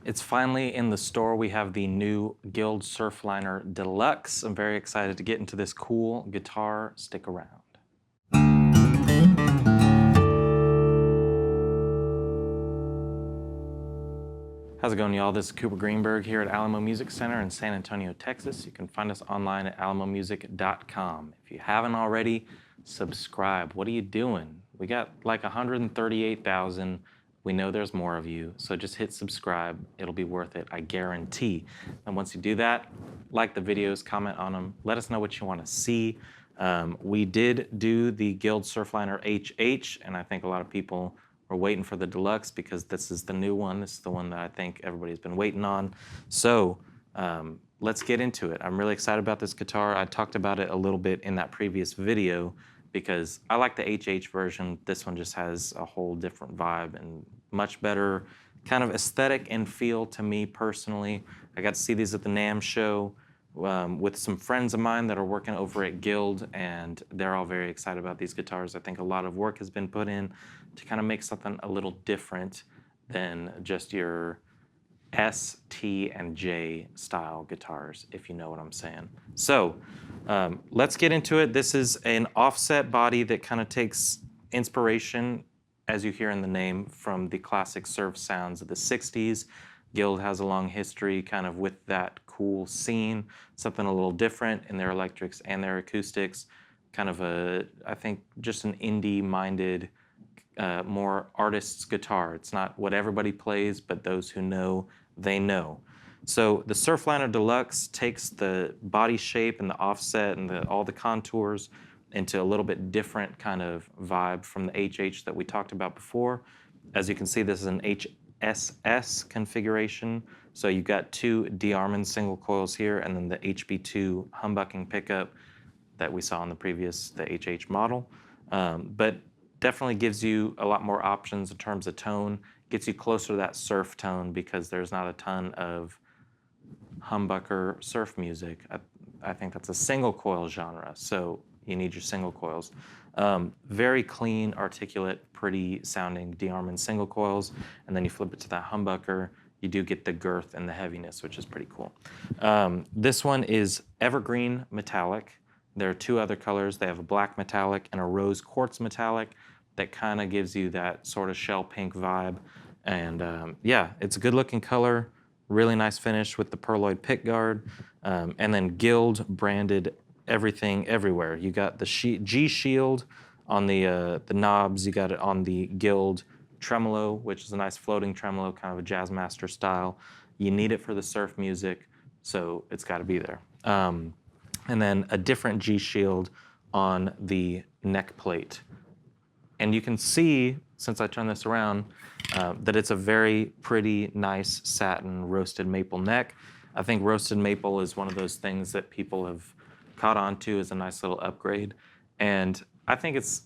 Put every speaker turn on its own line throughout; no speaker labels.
It's finally in the store. We have the new Guild Surfliner Deluxe. I'm very excited to get into this cool guitar. Stick around. How's it going, y'all? This is Cooper Greenberg here at Alamo Music Center in San Antonio, Texas. You can find us online at alamomusic.com. If you haven't already, subscribe. What are you doing? We got like 138,000. We know there's more of you, so just hit subscribe. It'll be worth it, I guarantee. And once you do that, like the videos, comment on them, let us know what you want to see. We did do the Guild Surfliner HH, and I think a lot of people are waiting for the Deluxe because this is the new one. This is the one that I think everybody's been waiting on. So let's get into it. I'm really excited about this guitar. I talked about it a little bit in that previous video because I like the HH version. This one just has a whole different vibe and much better kind of aesthetic and feel to me personally. I got to see these at the NAMM show with some friends of mine that are working over at Guild, and they're all very excited about these guitars. I think a lot of work has been put in to kind of make something a little different than just your S, T, and J style guitars, if you know what I'm saying. So let's get into it. This is an offset body that kind of takes inspiration, as you hear in the name, from the classic surf sounds of the 60s. Guild has a long history kind of with that cool scene, something a little different in their electrics and their acoustics, kind of I think just an indie-minded, more artist's guitar. It's not what everybody plays, but those who know, they know. So the Surfliner Deluxe takes the body shape and the offset and all the contours into a little bit different kind of vibe from the HH that we talked about before. As you can see, this is an HSS configuration. So you've got two D-Armand single coils here, and then the HB2 humbucking pickup that we saw in the previous, the HH model. But definitely gives you a lot more options in terms of tone, gets you closer to that surf tone because there's not a ton of humbucker surf music. I think that's a single coil genre, so you need your single coils. Very clean, articulate, pretty sounding D-Armand single coils, and then you flip it to that humbucker, you do get the girth and the heaviness, which is pretty cool. This one is evergreen metallic. There are two other colors. They have a black metallic and a rose quartz metallic that kind of gives you that sort of shell pink vibe. And yeah, it's a good looking color, really nice finish with the pearloid pick guard. And then Guild branded everything everywhere. You got the G shield on the knobs. You got it on the Guild tremolo, which is a nice floating tremolo, kind of a jazz master style. You need it for the surf music, so it's got to be there. And then a different G shield on the neck plate. And you can see, since I turn this around, that it's a very pretty, nice satin roasted maple neck. I think roasted maple is one of those things that people have caught on to as a nice little upgrade. And I think it's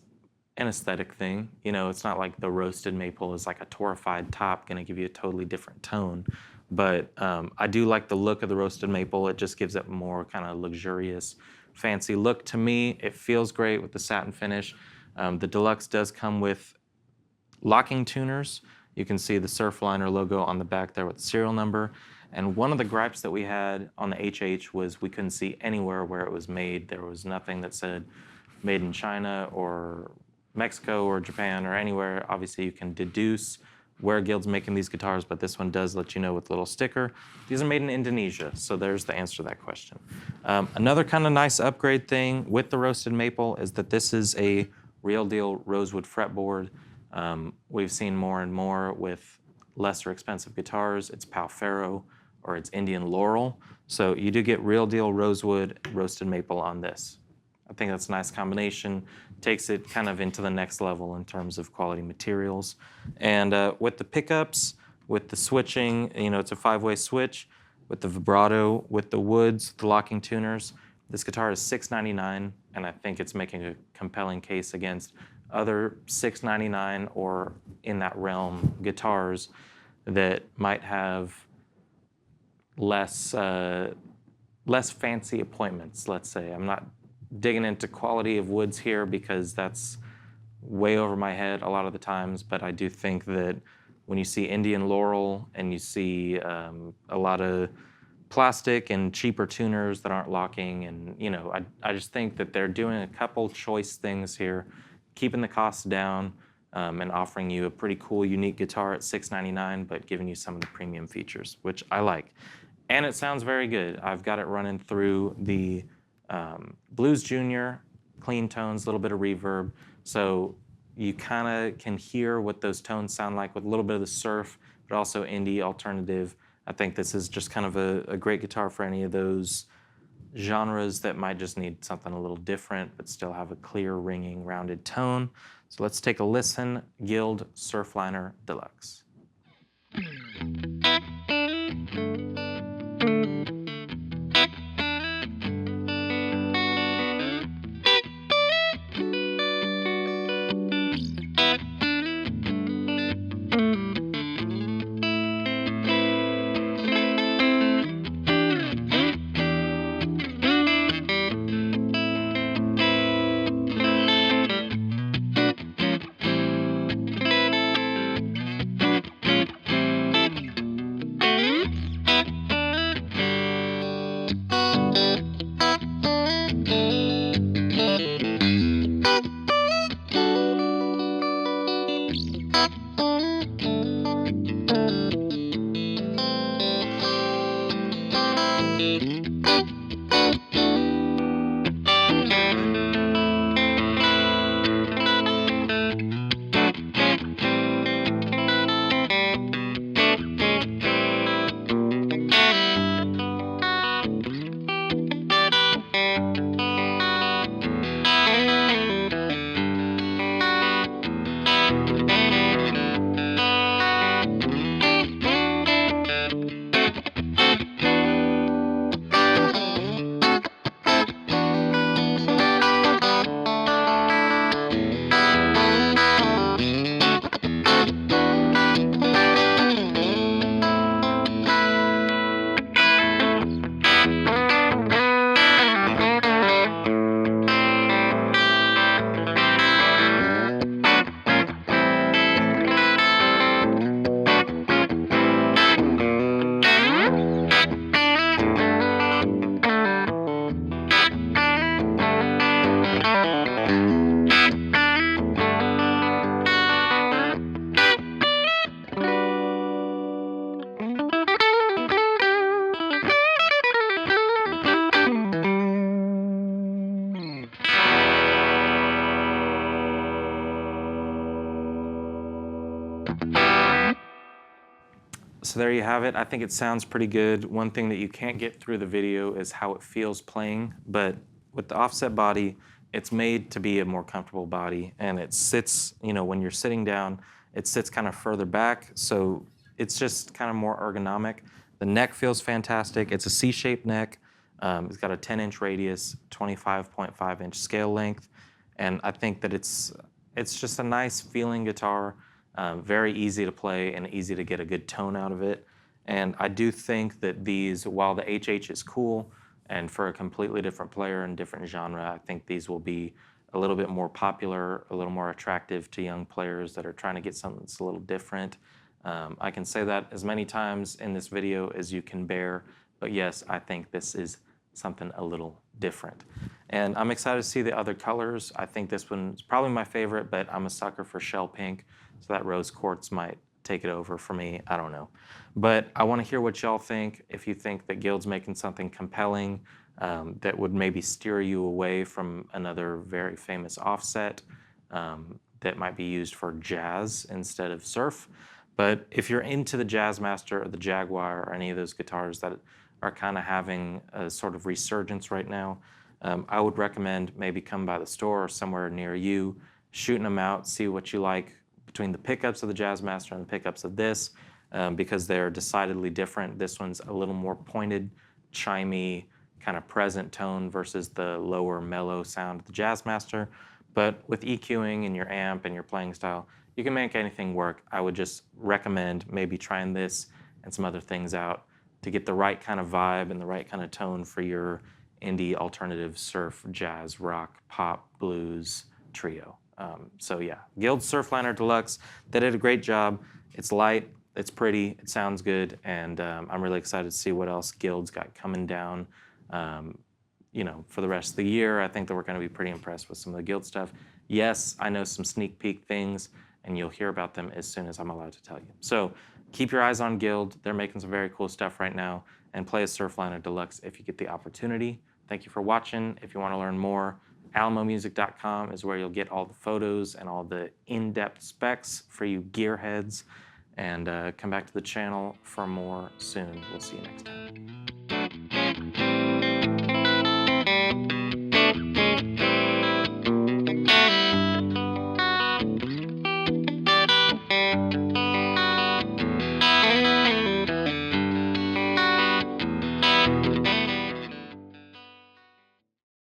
an aesthetic thing. You know, it's not like the roasted maple is like a torrefied top gonna give you a totally different tone. But I do like the look of the roasted maple. It just gives it more kind of luxurious, fancy look to me. It feels great with the satin finish. The Deluxe does come with locking tuners. You can see the Surfliner logo on the back there with the serial number. And one of the gripes that we had on the HH was we couldn't see anywhere where it was made. There was nothing that said made in China or Mexico or Japan or anywhere. Obviously, you can deduce where Guild's making these guitars, but this one does let you know with a little sticker. These are made in Indonesia, so there's the answer to that question. Another kind of nice upgrade thing with the roasted maple is that this is a real deal rosewood fretboard. We've seen more and more with lesser expensive guitars. It's Pau Ferro or it's Indian Laurel. So you do get real deal rosewood roasted maple on this. I think that's a nice combination. Takes it kind of into the next level in terms of quality materials. And with the pickups, with the switching, you know, it's a 5-way switch. With the vibrato, with the woods, the locking tuners. This guitar is $699, and I think it's making a compelling case against other $699 or in that realm guitars that might have less fancy appointments, let's say. I'm not digging into quality of woods here because that's way over my head a lot of the times, but I do think that when you see Indian laurel and you see a lot of plastic and cheaper tuners that aren't locking, and I just think that they're doing a couple choice things here, keeping the costs down and offering you a pretty cool, unique guitar at $699, but giving you some of the premium features, which I like. And it sounds very good. I've got it running through the Blues Junior, clean tones, a little bit of reverb, so you kind of can hear what those tones sound like with a little bit of the surf, but also indie alternative. I think this is just kind of a great guitar for any of those genres that might just need something a little different, but still have a clear, ringing, rounded tone. So let's take a listen. Guild Surfliner Deluxe. So there you have it. I think it sounds pretty good. One thing that you can't get through the video is how it feels playing, but with the offset body, it's made to be a more comfortable body, and it sits, when you're sitting down, it sits kind of further back, so it's just kind of more ergonomic. The neck feels fantastic. It's a C-shaped neck. It's got a 10-inch radius, 25.5-inch scale length, and I think that it's just a nice feeling guitar. Very easy to play and easy to get a good tone out of it. And I do think that these, while the HH is cool, and for a completely different player and different genre, I think these will be a little bit more popular, a little more attractive to young players that are trying to get something that's a little different. I can say that as many times in this video as you can bear, but yes, I think this is something a little different. And I'm excited to see the other colors. I think this one's probably my favorite, but I'm a sucker for shell pink, so that rose quartz might take it over for me. I don't know. But I want to hear what y'all think. If you think that Guild's making something compelling that would maybe steer you away from another very famous offset that might be used for jazz instead of surf. But if you're into the Jazzmaster or the Jaguar or any of those guitars that are kind of having a sort of resurgence right now, I would recommend maybe come by the store or somewhere near you, shooting them out, see what you like between the pickups of the Jazzmaster and the pickups of this, because they're decidedly different. This one's a little more pointed, chimey, kind of present tone versus the lower mellow sound of the Jazzmaster. But with EQing and your amp and your playing style, you can make anything work. I would just recommend maybe trying this and some other things out to get the right kind of vibe and the right kind of tone for your indie, alternative, surf, jazz, rock, pop, blues trio. So yeah, Guild Surfliner Deluxe, they did a great job. It's light, it's pretty, it sounds good, and I'm really excited to see what else Guild's got coming down. You know, for the rest of the year, I think that we're going to be pretty impressed with some of the Guild stuff. Yes, I know some sneak peek things, and you'll hear about them as soon as I'm allowed to tell you. So keep your eyes on Guild. They're making some very cool stuff right now, and play as Surfliner Deluxe if you get the opportunity. Thank you for watching. If you want to learn more, alamomusic.com is where you'll get all the photos and all the in-depth specs for you gearheads. And come back to the channel for more soon. We'll see you next time.